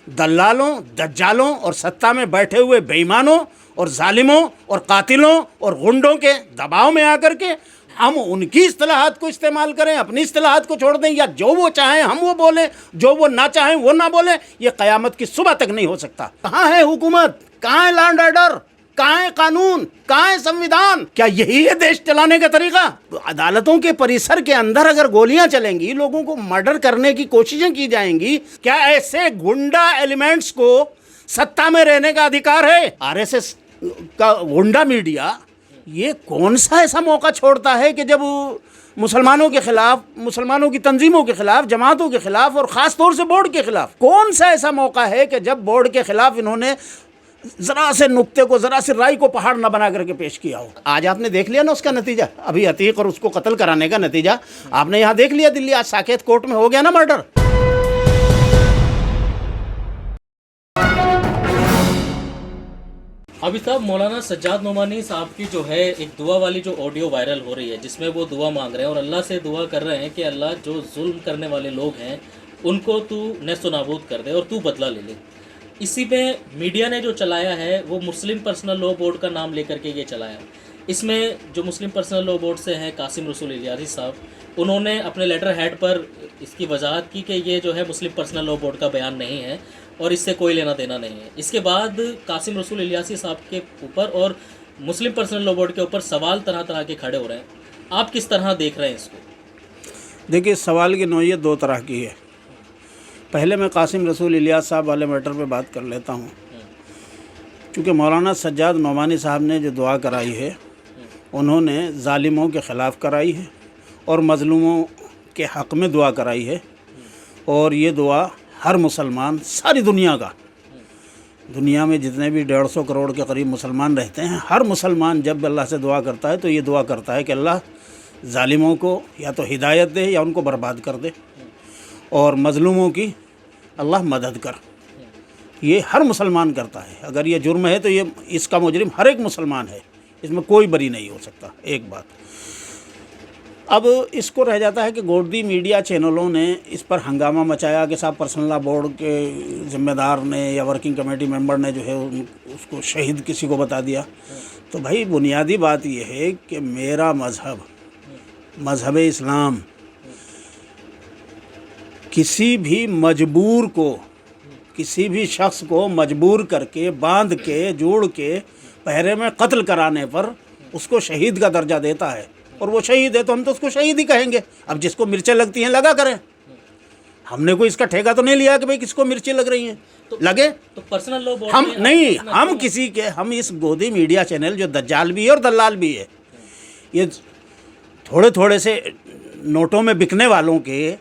دلالوں، دجالوں اور ستہ میں بیٹھے ہوئے بے ایمانوں اور ظالموں اور قاتلوں اور غنڈوں کے دباؤ میں آ کر کے ہم ان کی اصطلاحات کو استعمال کریں، اپنی اصطلاحات کو چھوڑ دیں، یا جو وہ چاہیں ہم وہ بولیں، جو وہ نہ چاہیں وہ نہ بولیں، یہ قیامت کی صبح تک نہیں ہو سکتا۔ کہاں ہے حکومت؟ کہاں ہے لا اینڈ آرڈر؟ کہاں ہے قانون؟ کہاں ہے سنویدھان؟ کیا یہی ہے دیش چلانے کا طریقہ؟ عدالتوں کے پریسر کے اندر اگر گولیاں چلیں گی، لوگوں کو مرڈر کرنے کی کوششیں کی جائیں گی، کیا ایسے گنڈا ایلیمنٹس کو ستہ میں رہنے کا ادھیکار ہے؟ آر ایس ایس کا گنڈا میڈیا یہ کون سا ایسا موقع چھوڑتا ہے کہ جب مسلمانوں کے خلاف، مسلمانوں کی تنظیموں کے خلاف، جماعتوں کے خلاف اور خاص طور سے بورڈ کے خلاف، کون سا ایسا موقع ہے کہ جب بورڈ کے خلاف انہوں نے ذرا سے نقطے کو، ذرا سے رائے کو پہاڑ نہ بنا کر کے پیش کیا ہو؟ آج آپ نے دیکھ لیا نا اس کا نتیجہ، ابھی عتیق اور اس کو قتل کرانے کا نتیجہ آپ نے یہاں دیکھ لیا دلی، آج ساکیت کورٹ میں ہو گیا نا مرڈر۔ ابھی صاحب مولانا سجاد نعمانی صاحب کی جو ہے ایک دعا والی جو آڈیو وائرل ہو رہی ہے، جس میں وہ دعا مانگ رہے ہیں اور اللہ سے دعا کر رہے ہیں کہ اللہ جو ظلم کرنے والے لوگ ہیں ان کو تو نیست و نابود کر دے اور تو بدلہ لے لے۔ اسی پہ میڈیا نے جو چلایا ہے وہ مسلم پرسنل لاء بورڈ کا نام لے کر کے یہ چلایا۔ اس میں جو مسلم پرسنل لاء بورڈ سے ہیں قاسم رسول الیاسی صاحب، انہوں نے اپنے لیٹر ہیڈ پر اس کی وضاحت کی کہ یہ جو ہے مسلم پرسنل لاء بورڈ کا بیان نہیں ہے اور اس سے کوئی لینا دینا نہیں ہے۔ اس کے بعد قاسم رسول الیاسی صاحب کے اوپر اور مسلم پرسنل لاء بورڈ کے اوپر سوال طرح طرح کے کھڑے ہو رہے ہیں، آپ کس طرح دیکھ رہے ہیں اس کو؟ دیکھیے، سوال کی نوعیت دو طرح کی ہے۔ پہلے میں قاسم رسول الیاس صاحب والے میٹر پہ بات کر لیتا ہوں۔ چونکہ مولانا سجاد نعمانی صاحب نے جو دعا کرائی ہے انہوں نے ظالموں کے خلاف کرائی ہے اور مظلوموں کے حق میں دعا کرائی ہے، اور یہ دعا ہر مسلمان، ساری دنیا کا، دنیا میں جتنے بھی 150 کروڑ کے قریب مسلمان رہتے ہیں، ہر مسلمان جب اللہ سے دعا کرتا ہے تو یہ دعا کرتا ہے کہ اللہ ظالموں کو یا تو ہدایت دے یا ان کو برباد کر دے، اور مظلوموں کی اللہ مدد کر۔ یہ ہر مسلمان کرتا ہے۔ اگر یہ جرم ہے تو یہ اس کا مجرم ہر ایک مسلمان ہے، اس میں کوئی بری نہیں ہو سکتا۔ ایک بات۔ اب اس کو رہ جاتا ہے کہ گودی میڈیا چینلوں نے اس پر ہنگامہ مچایا کہ صاحب پرسنل لاء بورڈ کے ذمہ دار نے یا ورکنگ کمیٹی ممبر نے جو ہے اس کو شہید کسی کو بتا دیا۔ تو بھائی بنیادی بات یہ ہے کہ میرا مذہب اسلام کسی بھی مجبور کو، کسی بھی شخص کو مجبور کر کے، باندھ کے، جوڑ کے پہرے میں قتل کرانے پر اس کو شہید کا درجہ دیتا ہے، اور وہ شہید ہے تو ہم تو اس کو شہید ہی کہیں گے۔ اب جس کو مرچیں لگتی ہیں لگا کریں، ہم نے کوئی اس کا ٹھیکہ تو نہیں لیا کہ بھئی کس کو مرچیں لگ رہی ہیں، لگے تو پرسنل لاء بورڈ ہم نہیں، ہم کسی کے، ہم اس گودی میڈیا چینل جو دجال بھی ہے اور دلال بھی ہے، یہ تھوڑے تھوڑے سے نوٹوں میں بکنے والوں کے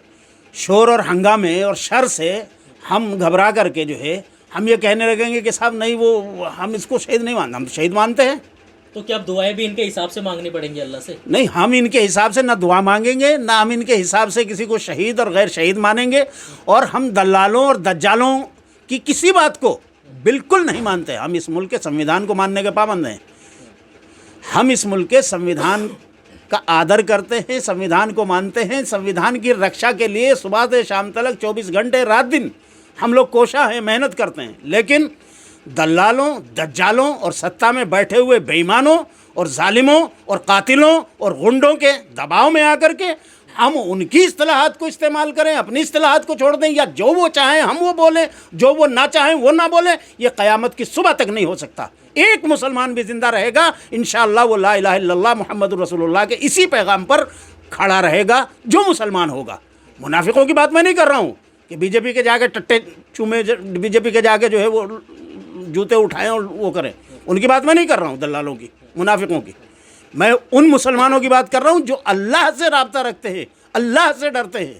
شور اور ہنگامے اور شر سے ہم گھبرا کر کے جو ہے ہم یہ کہنے لگیں گے کہ صاحب نہیں، وہ ہم اس کو شہید نہیں مانتے، ہم تو شہید مانتے ہیں۔ تو کیا اب دعائیں بھی ان کے حساب سے مانگنی پڑیں گی اللہ سے؟ نہیں، ہم ان کے حساب سے نہ دعا مانگیں گے، نہ ہم ان کے حساب سے کسی کو شہید اور غیر شہید مانیں گے، اور ہم دلالوں اور دجالوں کی کسی بات کو بالکل نہیں مانتے۔ ہم اس ملک کے سنویدھان کو ماننے کے پابند ہیں، ہم اس ملک کے سنویدھان کا آدر کرتے ہیں، سنویدھان کو مانتے ہیں، سنویدھان کی رکشا کے لیے صبح سے شام تک 24 گھنٹے رات دن ہم لوگ کوشاں ہیں، محنت کرتے ہیں۔ لیکن دلالوں، دجالوں اور ستہ میں بیٹھے ہوئے بے ایمانوں اور ظالموں اور قاتلوں اور غنڈوں کے دباؤ میں آ کر کے ہم ان کی اصطلاحات کو استعمال کریں، اپنی اصطلاحات کو چھوڑ دیں، یا جو وہ چاہیں ہم وہ بولیں، جو وہ نہ چاہیں وہ نہ بولیں، یہ قیامت کی صبح تک نہیں ہو سکتا۔ ایک مسلمان بھی زندہ رہے گا انشاءاللہ وہ لا الہ الا اللہ محمد رسول اللہ کے اسی پیغام پر کھڑا رہے گا جو مسلمان ہوگا۔ منافقوں کی بات میں نہیں کر رہا ہوں کہ بی جے پی کے جا کے ٹٹے چومے، بی جے پی کے جا کے جو ہے وہ جوتے اٹھائیں اور وہ کریں، ان کی بات میں نہیں کر رہا ہوں، دلالوں کی، منافقوں کی۔ میں ان مسلمانوں کی بات کر رہا ہوں جو اللہ سے رابطہ رکھتے ہیں، اللہ سے ڈرتے ہیں۔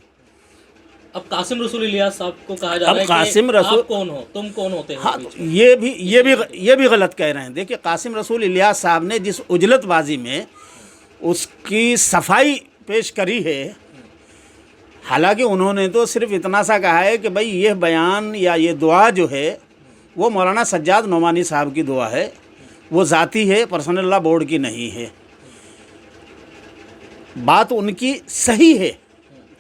اب قاسم رسول الیاس صاحب کو کہا جا رہا ہے قاسم کہ رسول آپ کون ہو، تم کون ہوتے ہاں، ہو؟ یہ بھی غلط کہہ رہے ہیں۔ دیکھیں، قاسم رسول الیاس صاحب نے جس اجلت بازی میں اس کی صفائی پیش کری ہے، حالانکہ انہوں نے تو صرف اتنا سا کہا ہے کہ بھئی یہ بیان یا یہ دعا جو ہے وہ مولانا سجاد نعمانی صاحب کی دعا ہے، وہ ذاتی ہے، پرسنل لاء بورڈ کی نہیں ہے۔ بات ان کی صحیح ہے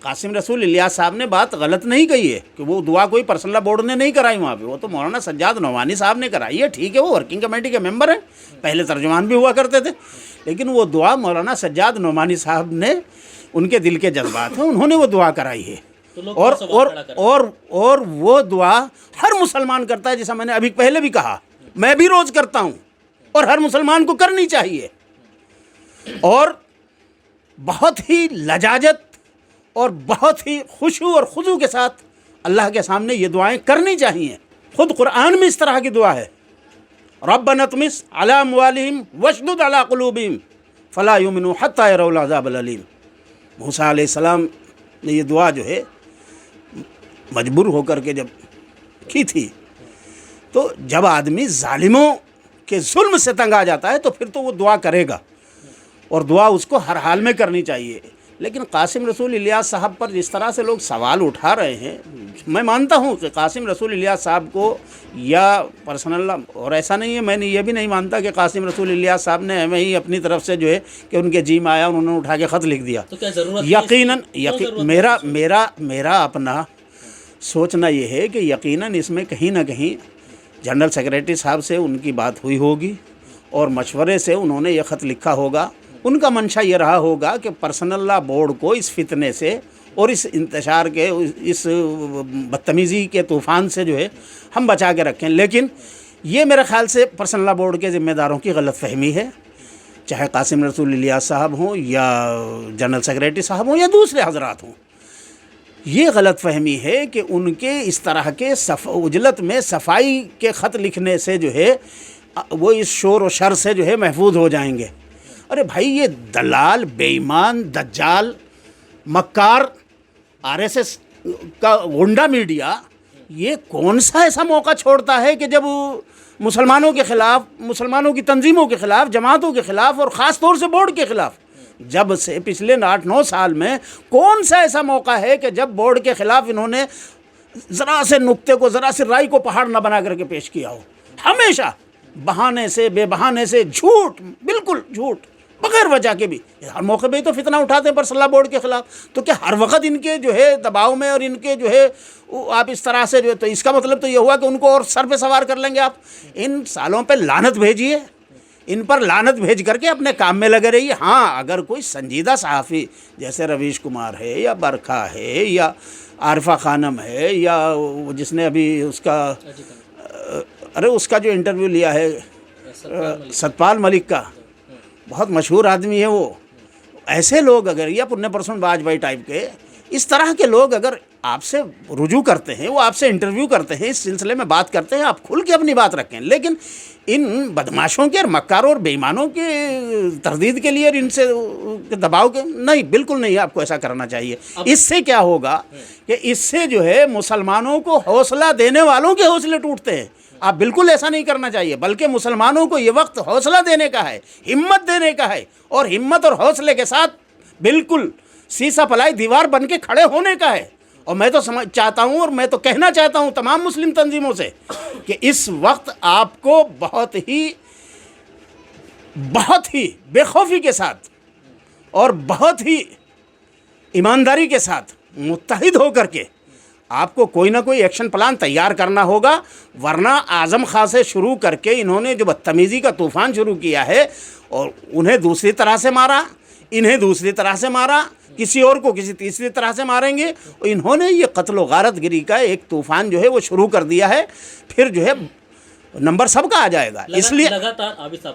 قاسم رسول الیاس صاحب نے بات غلط نہیں کہی ہے کہ وہ دعا کوئی پرسنل بورڈ نے نہیں کرائی وہاں پہ، وہ تو مولانا سجاد نعمانی صاحب نے کرائی ہے، ٹھیک ہے، وہ ورکنگ کمیٹی کے ممبر ہیں، پہلے ترجمان بھی ہوا کرتے تھے، لیکن وہ دعا مولانا سجاد نعمانی صاحب نے، ان کے دل کے جذبات ہیں، انہوں نے وہ دعا کرائی ہے، اور وہ دعا ہر مسلمان کرتا ہے، جیسا میں نے ابھی پہلے بھی کہا، میں بھی روز کرتا ہوں اور ہر مسلمان کو کرنی چاہیے، اور بہت ہی لجاجت اور بہت ہی خشوع اور خضوع کے ساتھ اللہ کے سامنے یہ دعائیں کرنی چاہیے۔ خود قرآن میں اس طرح کی دعا ہے، ربنا اطمس علی اموالہم واشدد علی قلوبہم فلا یؤمنوا حتی یروا العذاب الالیم۔ موسیٰ علیہ السلام نے یہ دعا جو ہے مجبور ہو کر کے جب کی تھی، تو جب آدمی ظالموں کے ظلم سے تنگ آ جاتا ہے تو پھر تو وہ دعا کرے گا، اور دعا اس کو ہر حال میں کرنی چاہیے۔ لیکن قاسم رسول الیاس صاحب پر جس طرح سے لوگ سوال اٹھا رہے ہیں، میں مانتا ہوں کہ قاسم رسول الیاس صاحب کو یا پرسنل، اور ایسا نہیں ہے، میں نے یہ بھی نہیں مانتا کہ قاسم رسول الیاس صاحب نے ہمیں ہی اپنی طرف سے جو ہے کہ ان کے جی میں آیا انہوں نے اٹھا کے خط لکھ دیا۔ تو کیا ضرورت یقیناً میرا اپنا سوچنا یہ ہے کہ یقیناً اس میں کہیں نہ کہیں جنرل سیکریٹری صاحب سے ان کی بات ہوئی ہوگی، اور مشورے سے انہوں نے یہ خط لکھا ہوگا۔ ان کا منشا یہ رہا ہوگا کہ پرسنل لا بورڈ کو اس فتنے سے اور اس انتشار کے، اس بدتمیزی کے طوفان سے جو ہے ہم بچا کے رکھیں۔ لیکن یہ میرے خیال سے پرسنل لا بورڈ کے ذمہ داروں کی غلط فہمی ہے، چاہے قاسم رسول الیاس صاحب ہوں یا جنرل سیکریٹری صاحب ہوں یا دوسرے حضرات ہوں۔ یہ غلط فہمی ہے کہ ان کے اس طرح کے عجلت میں صفائی کے خط لکھنے سے جو ہے وہ اس شور و شر سے جو ہے محفوظ ہو جائیں گے۔ ارے بھائی، یہ دلال، بے ایمان، دجال، مکار، آر ایس ایس کا غنڈہ میڈیا، یہ کون سا ایسا موقع چھوڑتا ہے کہ جب مسلمانوں کے خلاف، مسلمانوں کی تنظیموں کے خلاف، جماعتوں کے خلاف، اور خاص طور سے بورڈ کے خلاف، جب سے پچھلے 8-9 سال میں کون سا ایسا موقع ہے کہ جب بورڈ کے خلاف انہوں نے ذرا سے نقطے کو، ذرا سے رائے کو پہاڑ نہ بنا کر کے پیش کیا ہو؟ ہمیشہ بہانے سے، بے بہانے سے، جھوٹ، بالکل جھوٹ، بغیر وجہ کے بھی ہر موقع پہ تو فتنہ اٹھاتے ہیں پرسنل لا بورڈ کے خلاف۔ تو کیا ہر وقت ان کے جو ہے دباؤ میں اور ان کے جو ہے آپ اس طرح سے جو ہے، تو اس کا مطلب تو یہ ہوا کہ ان کو اور سر پہ سوار کر لیں گے آپ؟ ان سالوں پہ لعنت بھیجیے، ان پر لعنت بھیج کر کے اپنے کام میں لگے رہیے۔ ہاں، اگر کوئی سنجیدہ صحافی جیسے رویش کمار ہے یا برکھا ہے یا عارفہ خانم ہے، یا جس نے ابھی اس کا جو انٹرویو لیا ہے ستپال ملک کا، بہت مشہور آدمی ہے وہ، ایسے لوگ اگر، یا پنیہ پرسن واجپئی ٹائپ کے، اس طرح کے لوگ اگر آپ سے رجوع کرتے ہیں، وہ آپ سے انٹرویو کرتے ہیں، اس سلسلے میں بات کرتے ہیں، آپ کھل کے اپنی بات رکھیں۔ لیکن ان بدماشوں کے اور مکاروں اور بے ایمانوں کے تردید کے لیے اور ان سے دباؤ کے، نہیں، بالکل نہیں، آپ کو ایسا کرنا چاہیے۔ اس سے کیا ہوگا کہ اس سے جو ہے مسلمانوں کو حوصلہ دینے والوں کے حوصلے ٹوٹتے ہیں۔ آپ بالکل ایسا نہیں کرنا چاہیے، بلکہ مسلمانوں کو یہ وقت حوصلہ دینے کا ہے، ہمت دینے کا ہے، اور ہمت اور حوصلے کے ساتھ بالکل سیسا پلائی دیوار بن کے کھڑے ہونے کا ہے۔ اور میں تو چاہتا ہوں، اور میں تو کہنا چاہتا ہوں تمام مسلم تنظیموں سے کہ اس وقت آپ کو بہت ہی بے خوفی کے ساتھ اور بہت ہی ایمانداری کے ساتھ متحد ہو کر کے آپ کو کوئی نہ کوئی ایکشن پلان تیار کرنا ہوگا، ورنہ اعظم خاں سے شروع کر کے انہوں نے جو بدتمیزی کا طوفان شروع کیا ہے، اور انہیں دوسری طرح سے مارا، انہیں دوسری طرح سے مارا، کسی اور کو کسی تیسری طرح سے ماریں گے، اور انہوں نے یہ قتل و غارت گری کا ایک طوفان جو ہے وہ شروع کر دیا ہے، پھر جو ہے نمبر سب کا آ جائے گا۔ اس لیے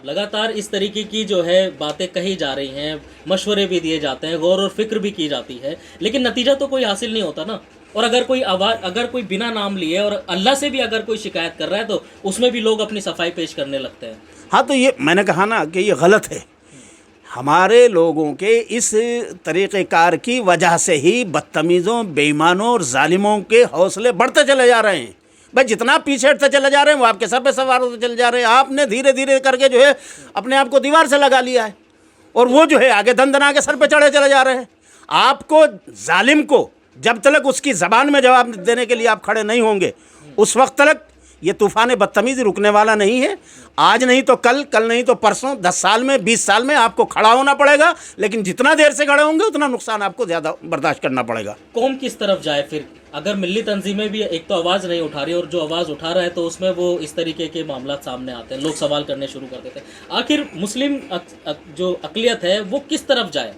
لگاتار اس طریقے کی جو ہے باتیں کہی جا رہی ہیں، مشورے بھی دیے جاتے ہیں، غور اور فکر بھی کی جاتی ہے، لیکن نتیجہ تو کوئی حاصل نہیں ہوتا نا۔ اور اگر کوئی بنا نام لیے اور اللہ سے بھی اگر کوئی شکایت کر رہا ہے تو اس میں بھی لوگ اپنی صفائی پیش کرنے لگتے ہیں۔ ہاں، تو یہ میں نے کہا نا کہ یہ غلط ہے۔ ہمارے لوگوں کے اس طریقہ کار کی وجہ سے ہی بدتمیزوں، بے ایمانوں اور ظالموں کے حوصلے بڑھتے چلے جا رہے ہیں۔ بھائی، جتنا پیچھے ہٹتے چلے جا رہے ہیں وہ آپ کے سر پہ سوار ہوتے چلے جا رہے ہیں۔ آپ نے دھیرے دھیرے کر کے جو ہے اپنے آپ کو دیوار سے لگا لیا ہے، اور وہ جو ہے آگے دن دنا کے سر پہ چڑھے چلے جا رہے ہیں۔ آپ کو، ظالم کو، جب تک اس کی زبان میں جواب دینے کے لیے آپ کھڑے نہیں ہوں گے، اس وقت تک یہ طوفان بدتمیزی رکنے والا نہیں ہے. آج نہیں تو کل، کل نہیں تو پرسوں، 10 سال میں، 20 سال میں آپ کو کھڑا ہونا پڑے گا، لیکن جتنا دیر سے کھڑے ہوں گے اتنا نقصان آپ کو زیادہ برداشت کرنا پڑے گا. قوم کس طرف جائے پھر؟ اگر ملی تنظیمیں بھی ایک تو آواز نہیں اٹھا رہی، اور جو آواز اٹھا رہا ہے تو اس میں وہ اس طریقے کے معاملات سامنے آتے ہیں، لوگ سوال کرنے شروع کر دیتے ہیں. آخر مسلم جو اقلیت ہے وہ کس طرف جائے؟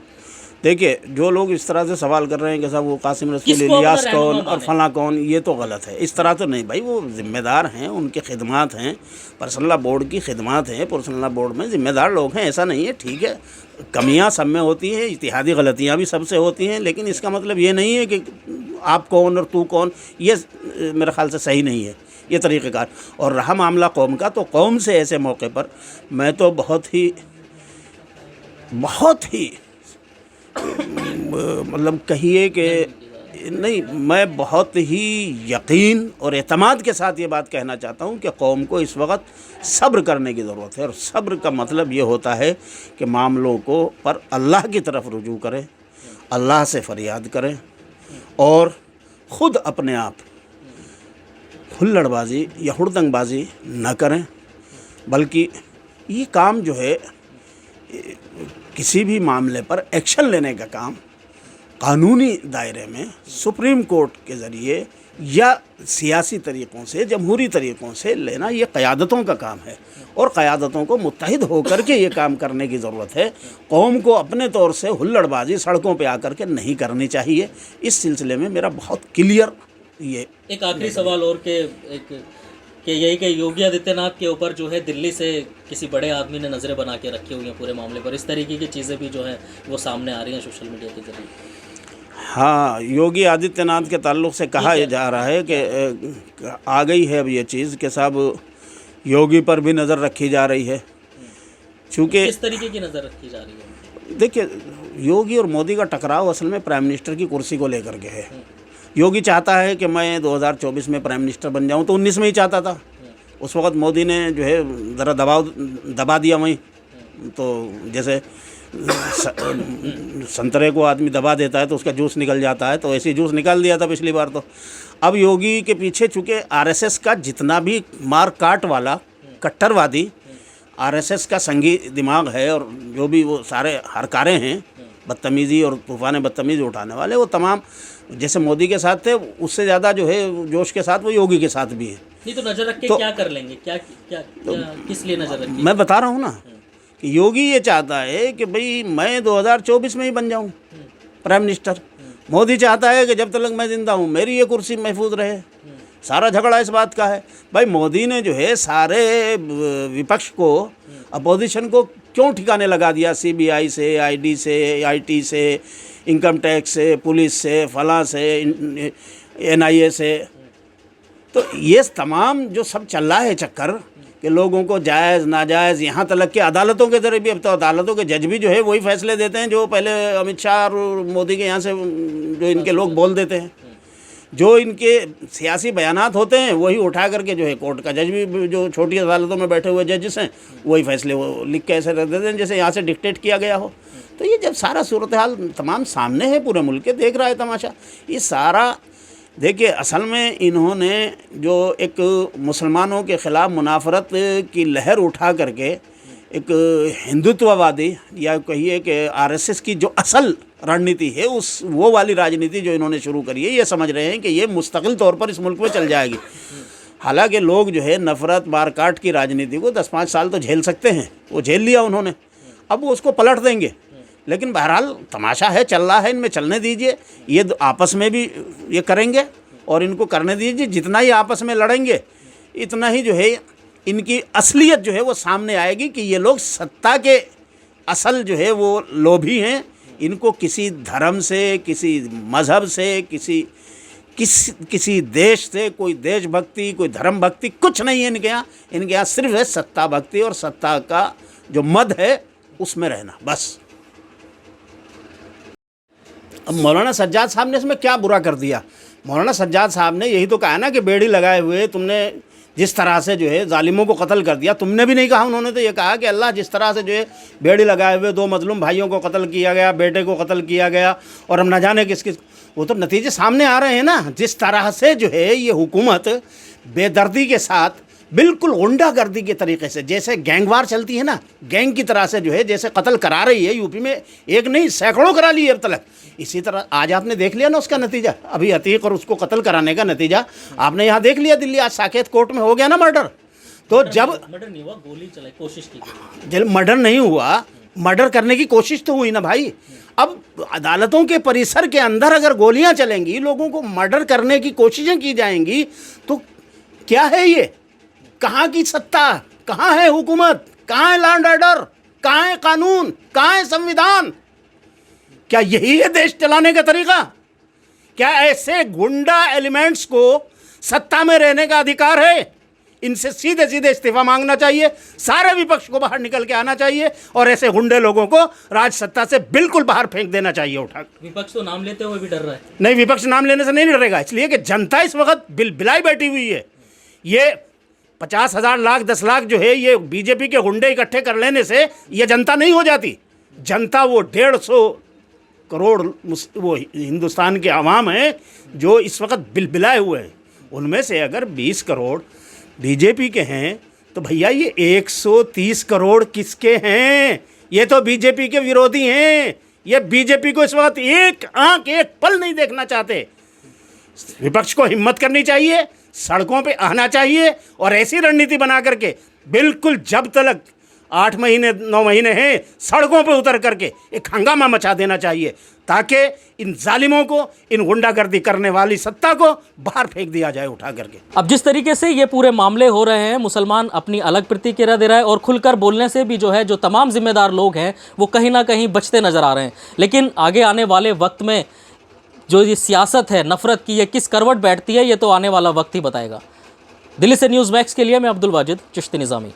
دیکھیے، جو لوگ اس طرح سے سوال کر رہے ہیں کہ صاحب وہ قاسم رسول کس کو الیاس اپنا کون رہنما اور مانے؟ فلاں کون، یہ تو غلط ہے. اس طرح تو نہیں بھائی، وہ ذمہ دار ہیں، ان کے خدمات ہیں، پرسنل لا بورڈ کی خدمات ہیں، پرسنل لا بورڈ میں ذمہ دار لوگ ہیں، ایسا نہیں ہے. ٹھیک ہے، کمیاں سب میں ہوتی ہیں، اجتہادی غلطیاں بھی سب سے ہوتی ہیں، لیکن اس کا مطلب یہ نہیں ہے کہ آپ کون اور تو کون. یہ میرے خیال سے صحیح نہیں ہے یہ طریقہ کار. اور رہا معاملہ قوم کا، تو قوم سے ایسے موقع پر میں تو بہت ہی مطلب کہیے کہ نہیں، میں بہت ہی یقین اور اعتماد کے ساتھ یہ بات کہنا چاہتا ہوں کہ قوم کو اس وقت صبر کرنے کی ضرورت ہے. اور صبر کا مطلب یہ ہوتا ہے کہ معاملوں کو پر اللہ کی طرف رجوع کریں، اللہ سے فریاد کریں، اور خود اپنے آپ ہلڑ بازی یا ہڑدنگ بازی نہ کریں. بلکہ یہ کام جو ہے، کسی بھی معاملے پر ایکشن لینے کا کام قانونی دائرے میں سپریم کورٹ کے ذریعے یا سیاسی طریقوں سے، جمہوری طریقوں سے لینا، یہ قیادتوں کا کام ہے، اور قیادتوں کو متحد ہو کر کے یہ کام کرنے کی ضرورت ہے. قوم کو اپنے طور سے ہلڑ بازی سڑکوں پہ آ کر کے نہیں کرنی چاہیے. اس سلسلے میں میرا بہت کلیئر یہ ایک آخری سوال اور کہ یہی کہ یوگی آدتیہ ناتھ کے اوپر جو ہے دلی سے کسی بڑے آدمی نے نظریں بنا کے رکھی ہوئی ہیں پورے معاملے پر، اس طریقے کی چیزیں بھی جو ہیں وہ سامنے آ رہی ہیں سوشل میڈیا کے ذریعے. ہاں، یوگی آدتیہ ناتھ کے تعلق سے کہا جا رہا ہے کہ آ گئی ہے اب یہ چیز کہ صاحب یوگی پر بھی نظر رکھی جا رہی ہے. چونکہ کس طریقے کی نظر رکھی جا رہی ہے؟ دیکھیے، یوگی اور مودی کا ٹکراؤ اصل میں پرائم منسٹر کی کرسی کو لے کر کے ہے. یوگی چاہتا ہے کہ میں 2024 میں پرائم منسٹر بن جاؤں، تو 19 میں ہی چاہتا تھا. اس وقت مودی نے جو ہے ذرا دبا دیا وہیں. تو جیسے سنترے کو آدمی دبا دیتا ہے تو اس کا جوس نکل جاتا ہے، تو ایسے جوس نکال دیا تھا پچھلی بار. تو اب یوگی کے پیچھے چونکہ RSS کا جتنا بھی مار کاٹ والا کٹر وادی RSS کا سنگی دماغ ہے، اور جو بھی وہ سارے ہرکارے ہیں بدتمیزی اور طوفان بدتمیزی اٹھانے والے، وہ تمام جیسے مودی کے ساتھ تھے اس سے زیادہ جو ہے جوش کے ساتھ وہ یوگی کے ساتھ بھی ہیں. نہیں تو نظر رکھ کے کیا کر لیں گے؟ کیا کس لیے نظر رکھیں؟ میں بتا رہا ہوں نا کہ یوگی یہ چاہتا ہے کہ بھئی میں 2024 میں ہی بن جاؤں پرائم منسٹر. مودی چاہتا ہے کہ جب تک میں زندہ ہوں میری یہ کرسی محفوظ رہے. سارا جھگڑا اس بات کا ہے. بھائی مودی نے جو ہے سارے وپکش کو، اپوزیشن کو کیوں ٹھکانے لگا دیا؟ CBI سے، ID سے، IT سے، انکم ٹیکس سے، پولیس سے، فلاں سے، NIA سے. تو یہ تمام جو سب چل رہا ہے چکر کہ لوگوں کو جائز ناجائز، یہاں تلک کہ عدالتوں کے ذریعے بھی، اب تو عدالتوں کے جج بھی جو ہے وہی فیصلے دیتے ہیں جو پہلے امت شاہ اور مودی کے یہاں سے جو ان کے لوگ بول دیتے ہیں. جو ان کے سیاسی بیانات ہوتے ہیں وہی اٹھا کر کے جو ہے کورٹ کا جج بھی، جو چھوٹی عدالتوں میں بیٹھے ہوئے ججز ہیں، وہی فیصلے وہ لکھ کے ایسے رکھ دیتے ہیں جیسے یہاں سے ڈکٹیٹ کیا گیا ہو. تو یہ جب سارا صورتحال تمام سامنے ہے، پورے ملک کے دیکھ رہا ہے تماشا. یہ سارا دیکھیے، اصل میں انہوں نے جو ایک مسلمانوں کے خلاف منافرت کی لہر اٹھا کر کے ایک ہندوتو وادی یا کہیے کہ RSS کی جو اصل رણنیتی ہے، وہ والی راجنیتی جو انہوں نے شروع کری ہے، یہ سمجھ رہے ہیں کہ یہ مستقل طور پر اس ملک میں چل جائے گی. حالانکہ لوگ جو ہے نفرت مار کاٹ کی راجنیتی کو 10-5 سال تو جھیل سکتے ہیں، وہ جھیل لیا انہوں نے، اب وہ اس کو پلٹ دیں گے. لیکن بہرحال تماشا ہے، چل رہا ہے، ان میں چلنے دیجئے. یہ آپس میں بھی یہ کریں گے اور ان کو کرنے دیجئے. جتنا ہی آپس میں لڑیں گے اتنا ہی جو ہے ان کی اصلیت جو ہے وہ سامنے آئے گی کہ یہ لوگ ستا کے اصل جو ہے وہ لوبھی ہیں. ان کو کسی دھرم سے، کسی مذہب سے، کسی دیش سے کوئی دیش بھکتی، کوئی دھرم بھکتی کچھ نہیں ہے ان کے یہاں. ان کے یہاں صرف ہے ستا بھکتی اور ستا کا جو مد ہے اس میں رہنا، بس. اب مولانا سجاد صاحب نے اس میں کیا برا کر دیا؟ مولانا سجاد صاحب نے یہی تو کہا نا کہ بیڑی لگائے ہوئے تم نے جس طرح سے جو ہے ظالموں کو قتل کر دیا. تم نے بھی نہیں کہا، انہوں نے تو یہ کہا کہ اللہ جس طرح سے جو ہے بیڑی لگائے ہوئے 2 مظلوم بھائیوں کو قتل کیا گیا، بیٹے کو قتل کیا گیا، اور ہم نہ جانے کس وہ تو نتیجے سامنے آ رہے ہیں نا. جس طرح سے جو ہے یہ حکومت بے دردی کے ساتھ بالکل غنڈہ گردی کے طریقے سے، جیسے گینگوار چلتی ہے نا، گینگ کی طرح سے جو ہے جیسے قتل کرا رہی ہے یو پی میں، ایک نہیں سینکڑوں کرا لی ہے اب تک. اسی طرح آج آپ نے دیکھ لیا نا اس کا نتیجہ، ابھی عتیق اور اس کو قتل کرانے کا نتیجہ آپ نے یہاں دیکھ لیا دلی. آج ساکیت کورٹ میں ہو گیا نا مرڈر. تو جب مرڈر نہیں ہوا، گولی چلائی، کوشش کی گئی. جب مرڈر نہیں ہوا، مرڈر کرنے کی کوشش تو ہوئی نا بھائی. اب عدالتوں کے پریسر کے اندر اگر گولیاں چلیں گی، لوگوں کو مرڈر کرنے کی کوششیں کی جائیں گی، تو کیا ہے یہ؟ کہاں کی ستا؟ کہاں ہے حکومت؟ کہاں ہے لا اینڈ آرڈر؟ کہاں ہے قانون؟ کہاں ہے سنویدھان؟ کیا یہی ہے دیش چلانے کا طریقہ؟ کیا ایسے گنڈا ایلیمنٹس کو ستا میں رہنے کا ادھیکار ہے؟ ان سے سیدھے سیدھے استعفیٰ مانگنا چاہیے، سارے وپکش کو باہر نکل کے آنا چاہیے، اور ایسے گنڈے لوگوں کو راج ستا سے بالکل باہر پھینک دینا چاہیے اٹھا. وپکش تو نام لیتے ہوئے بھی ڈر رہا ہے. نہیں، وپکش نام لینے سے نہیں ڈرے گا، اس لیے کہ جنتا اس وقت بل بلائی بیٹھی ہوئی ہے. یہ 50,000 لاکھ 10 لاکھ جو ہے یہ بی جے پی کے گنڈے اکٹھے کر لینے سے یہ جنتا نہیں ہو جاتی. جنتا وہ 150 کروڑ وہ ہندوستان کے عوام ہیں جو اس وقت بل بلائے ہوئے ہیں. ان میں سے اگر 20 کروڑ بی جے پی کے ہیں تو بھیا یہ 130 کروڑ کس کے ہیں؟ یہ تو بی جے پی کے ویرودھی ہیں. یہ بی جے پی کو اس وقت ایک آنکھ ایک پل نہیں دیکھنا چاہتے. وپکش کو ہمت کرنی چاہیے، سڑکوں پہ آنا چاہیے، اور ایسی رننیتی بنا کر کے بالکل جب تک 8 مہینے 9 مہینے ہیں سڑکوں پہ اتر کر کے ایک ہنگامہ مچا دینا چاہیے، تاکہ ان ظالموں کو، ان غنڈہ گردی کرنے والی ستا کو باہر پھینک دیا جائے اٹھا کر کے. اب جس طریقے سے یہ پورے معاملے ہو رہے ہیں، مسلمان اپنی الگ پرتیکریا دے رہا ہے، اور کھل کر بولنے سے بھی جو ہے جو تمام ذمہ دار لوگ ہیں وہ کہیں نہ کہیں بچتے نظر آ رہے ہیں. لیکن آگے آنے والے وقت میں جو یہ سیاست ہے نفرت کی، یہ کس کروٹ بیٹھتی ہے، یہ تو آنے والا وقت ہی بتائے گا. دلی سے نیوز میکس کے لیے میں عبد الواجد چشتی نظامی.